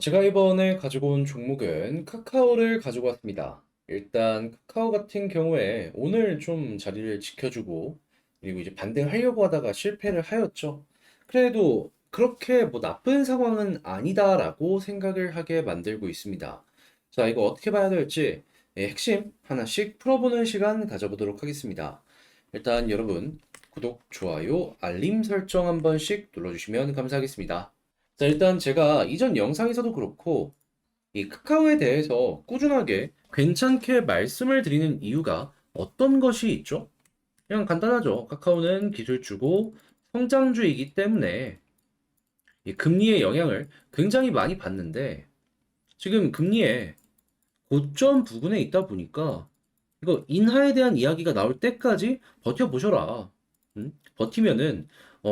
제가 이번에 가지고 온 종목은 카카오를 가지고 왔습니다. 일단 카카오 같은 경우에 오늘 좀 자리를 지켜주고 그리고 이제 반등하려고 하다가 실패를 하였죠. 그래도 그렇게 뭐 나쁜 상황은 아니다라고 생각을 하게 만들고 있습니다. 자, 이거 어떻게 봐야 될지 핵심 하나씩 풀어보는 시간 가져보도록 하겠습니다. 일단 여러분 구독, 좋아요, 알림 설정 한 번씩 눌러주시면 감사하겠습니다. 자, 일단 제가 이전 영상에서도 그렇고, 이 카카오에 대해서 꾸준하게 괜찮게 말씀을 드리는 이유가 어떤 것이 있죠? 그냥 간단하죠. 카카오는 기술주고 성장주이기 때문에 이 금리의 영향을 굉장히 많이 받는데, 지금 금리의 고점 부근에 있다 보니까 이거 인하에 대한 이야기가 나올 때까지 버텨보셔라. 버티면은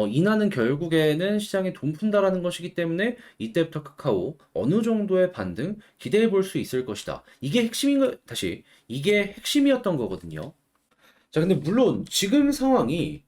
인하는 결국에는 시장에 돈 푼다라는 것이기 때문에 이때부터 카카오 어느 정도의 반등 기대해 볼 수 있을 것이다. 이게 핵심이었던 거거든요. 자, 근데 물론 지금 상황이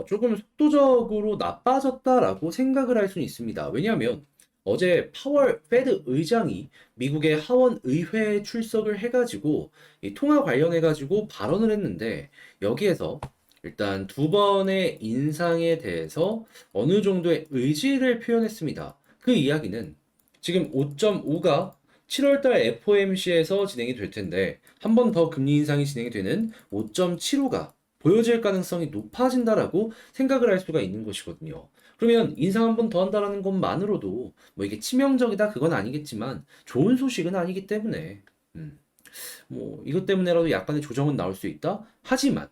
조금 속도적으로 나빠졌다라고 생각을 할 수는 있습니다. 왜냐하면 어제 파월 페드 의장이 미국의 하원 의회에 출석을 해가지고 이 통화 관련해가지고 발언을 했는데 여기에서 일단 두 번의 인상에 대해서 어느 정도의 의지를 표현했습니다. 그 이야기는 지금 5.5가 7월달 FOMC에서 진행이 될 텐데 한 번 더 금리 인상이 진행이 되는 5.75가 보여질 가능성이 높아진다라고 생각을 할 수가 있는 것이거든요. 그러면 인상 한 번 더 한다라는 것만으로도 뭐 이게 치명적이다 그건 아니겠지만 좋은 소식은 아니기 때문에 음, 뭐 이것 때문에라도 약간의 조정은 나올 수 있다. 하지만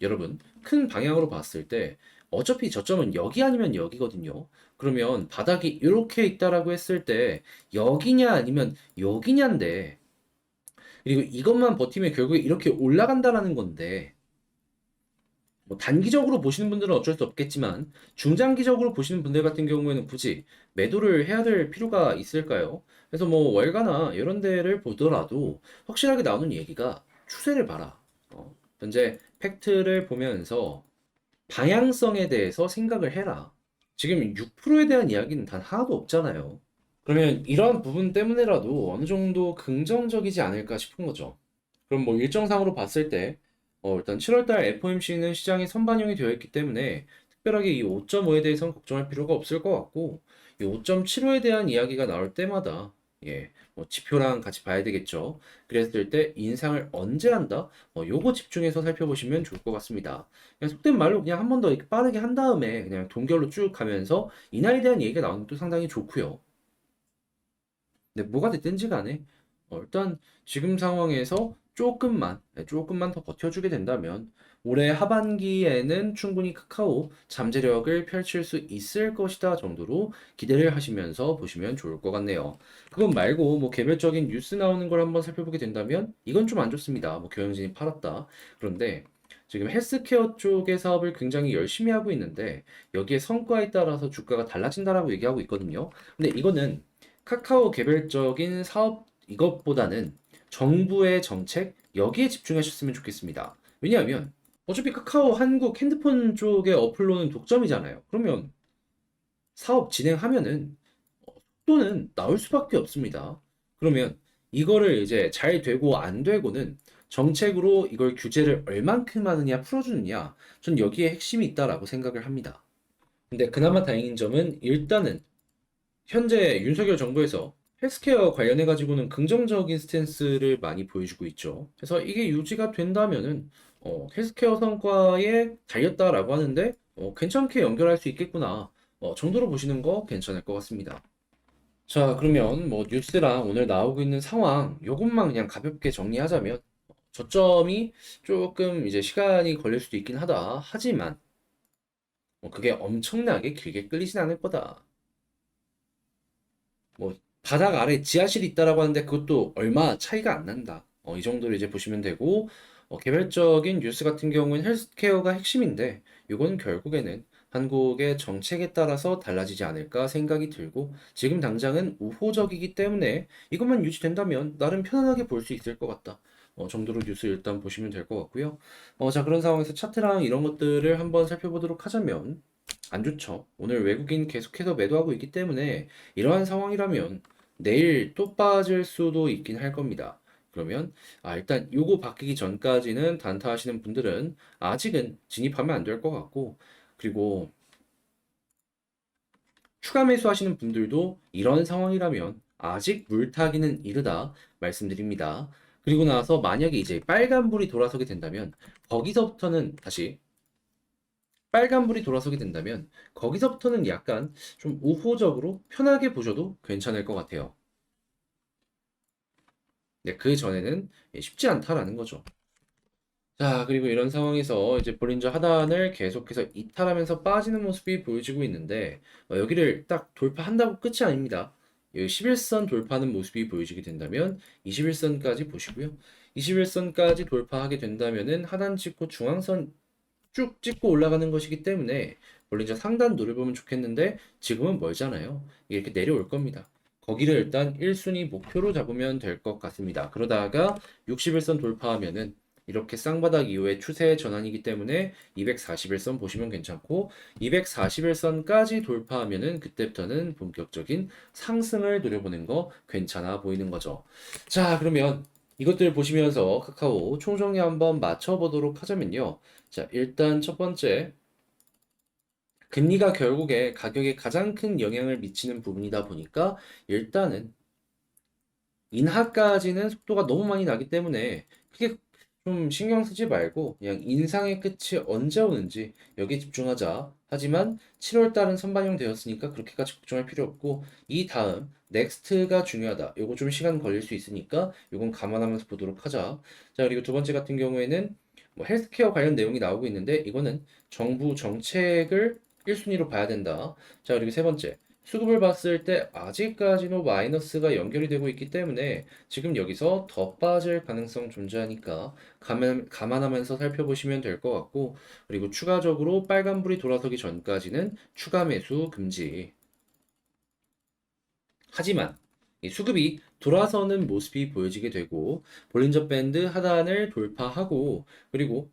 여러분 큰 방향으로 봤을 때 어차피 저점은 여기 아니면 여기거든요. 그러면 바닥이 이렇게 있다라고 했을 때 여기냐 아니면 여기냐인데 그리고 이것만 버티면 결국에 이렇게 올라간다라는 건데 뭐 단기적으로 보시는 분들은 어쩔 수 없겠지만 중장기적으로 보시는 분들 같은 경우에는 굳이 매도를 해야 될 필요가 있을까요? 그래서 뭐 월가나 이런 데를 보더라도 확실하게 나오는 얘기가 추세를 봐라. 현재 팩트를 보면서 방향성에 대해서 생각을 해라. 지금 6%에 대한 이야기는 단 하나도 없잖아요. 그러면 이러한 부분 때문에라도 어느 정도 긍정적이지 않을까 싶은 거죠. 그럼 뭐 일정상으로 봤을 때, 일단 7월달 FOMC는 시장이 선반영이 되어 있기 때문에 특별하게 이 5.5에 대해서는 걱정할 필요가 없을 것 같고, 이 5.75에 대한 이야기가 나올 때마다, 뭐 지표랑 같이 봐야 되겠죠. 그랬을 때 인상을 언제 한다? 요거 집중해서 살펴보시면 좋을 것 같습니다. 그냥 속된 말로 그냥 한 번 더 빠르게 한 다음에 그냥 동결로 쭉 가면서 인하에 대한 얘기가 나오는 것도 상당히 좋고요. 근데 뭐가 됐든지 간에 일단 지금 상황에서 조금만 더 버텨주게 된다면 올해 하반기에는 충분히 카카오 잠재력을 펼칠 수 있을 것이다 정도로 기대를 하시면서 보시면 좋을 것 같네요. 그건 말고 뭐 개별적인 뉴스 나오는 걸 한번 살펴보게 된다면 이건 좀 안 좋습니다. 뭐 경영진이 팔았다. 그런데 지금 헬스케어 쪽의 사업을 굉장히 열심히 하고 있는데 여기에 성과에 따라서 주가가 달라진다라고 얘기하고 있거든요. 근데 이거는 카카오 개별적인 사업 이것보다는 정부의 정책 여기에 집중하셨으면 좋겠습니다. 왜냐하면 어차피 카카오 한국 핸드폰 쪽의 어플로는 독점이잖아요. 그러면 사업 진행하면은 속도는 나올 수밖에 없습니다. 그러면 이거를 이제 잘 되고 안 되고는 정책으로 이걸 규제를 얼만큼 하느냐 풀어주느냐 전 여기에 핵심이 있다라고 생각을 합니다. 근데 그나마 다행인 점은 일단은 현재 윤석열 정부에서 헬스케어 관련해 가지고는 긍정적인 스탠스를 많이 보여주고 있죠. 그래서 이게 유지가 된다면은 헬스케어 성과에 달렸다라고 하는데 괜찮게 연결할 수 있겠구나 정도로 보시는 거 괜찮을 것 같습니다. 자, 그러면 뭐 뉴스랑 오늘 나오고 있는 상황 요것만 그냥 가볍게 정리하자면 저점이 조금 이제 시간이 걸릴 수도 있긴 하다. 하지만 그게 엄청나게 길게 끌리진 않을 거다. 뭐 바닥 아래 지하실이 있다라고 하는데 그것도 얼마 차이가 안 난다. 이 정도로 이제 보시면 되고 개별적인 뉴스 같은 경우는 헬스케어가 핵심인데 이건 결국에는 한국의 정책에 따라서 달라지지 않을까 생각이 들고 지금 당장은 우호적이기 때문에 이것만 유지된다면 나름 편안하게 볼 수 있을 것 같다. 정도로 뉴스 일단 보시면 될 것 같고요. 자, 그런 상황에서 차트랑 이런 것들을 한번 살펴보도록 하자면 안 좋죠. 오늘 외국인 계속해서 매도하고 있기 때문에 이러한 상황이라면 내일 또 빠질 수도 있긴 할 겁니다. 그러면 일단 요거 바뀌기 전까지는 단타하시는 분들은 아직은 진입하면 안 될 것 같고, 그리고 추가 매수하시는 분들도 이런 상황이라면 아직 물타기는 이르다 말씀드립니다. 그리고 나서 만약에 이제 빨간불이 돌아서게 된다면 거기서부터는 다시 빨간불이 돌아서게 된다면 거기서부터는 약간 좀 우호적으로 편하게 보셔도 괜찮을 것 같아요. 네, 그 전에는 쉽지 않다라는 거죠. 자, 그리고 이런 상황에서 이제 볼린저 하단을 계속해서 이탈하면서 빠지는 모습이 보여지고 있는데, 여기를 딱 돌파한다고 끝이 아닙니다. 여기 11선 돌파하는 모습이 보여지게 된다면 21선까지 보시고요. 21선까지 돌파하게 된다면은 하단 찍고 중앙선 쭉 찍고 올라가는 것이기 때문에 볼린저 상단 노려보면 좋겠는데 지금은 멀잖아요. 이렇게 내려올 겁니다. 거기를 일단 1순위 목표로 잡으면 될 것 같습니다. 그러다가 61선 돌파하면은 이렇게 쌍바닥 이후에 추세 전환이기 때문에 241선 보시면 괜찮고 241선까지 돌파하면은 그때부터는 본격적인 상승을 노려보는 거 괜찮아 보이는 거죠. 자, 그러면 이것들 보시면서 카카오 총정리 한번 맞춰보도록 하자면요. 자, 일단 첫 번째, 금리가 결국에 가격에 가장 큰 영향을 미치는 부분이다 보니까 일단은 인하까지는 속도가 너무 많이 나기 때문에 크게 좀 신경 쓰지 말고 그냥 인상의 끝이 언제 오는지 여기에 집중하자. 하지만 7월 달은 선반영 되었으니까 그렇게까지 걱정할 필요 없고 이 다음 넥스트가 중요하다. 요거 좀 시간 걸릴 수 있으니까 요건 감안하면서 보도록 하자. 자, 그리고 두 번째 같은 경우에는 뭐 헬스케어 관련 내용이 나오고 있는데 이거는 정부 정책을 1순위로 봐야 된다. 자, 그리고 세 번째. 수급을 봤을 때 아직까지도 마이너스가 연결이 되고 있기 때문에 지금 여기서 더 빠질 가능성 존재하니까 감안하면서 살펴보시면 될 것 같고, 그리고 추가적으로 빨간불이 돌아서기 전까지는 추가 매수 금지. 하지만 이 수급이 돌아서는 모습이 보여지게 되고 볼린저 밴드 하단을 돌파하고 그리고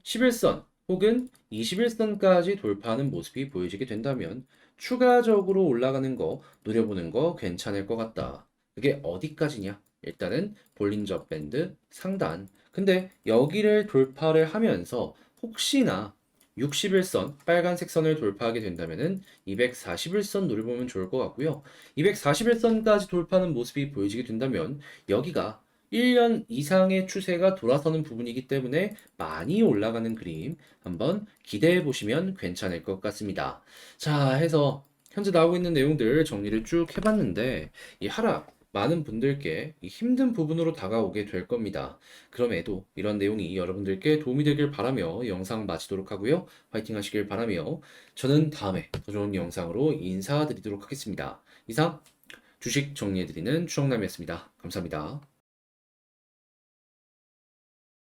11선 혹은 21선까지 돌파하는 모습이 보여지게 된다면 추가적으로 올라가는 거 노려보는 거 괜찮을 것 같다. 그게 어디까지냐? 일단은 볼린저 밴드 상단. 근데 여기를 돌파를 하면서 혹시나 61선 빨간색 선을 돌파하게 된다면은 241선 노려보면 좋을 것 같고요. 241선까지 돌파하는 모습이 보여지게 된다면 여기가 1년 이상의 추세가 돌아서는 부분이기 때문에 많이 올라가는 그림 한번 기대해 보시면 괜찮을 것 같습니다. 자, 해서 현재 나오고 있는 내용들 정리를 쭉 해봤는데 이 하락 많은 분들께 이 힘든 부분으로 다가오게 될 겁니다. 그럼에도 이런 내용이 여러분들께 도움이 되길 바라며 영상 마치도록 하고요. 화이팅 하시길 바라며 저는 다음에 더 좋은 영상으로 인사드리도록 하겠습니다. 이상 주식 정리해드리는 추정남이었습니다. 감사합니다.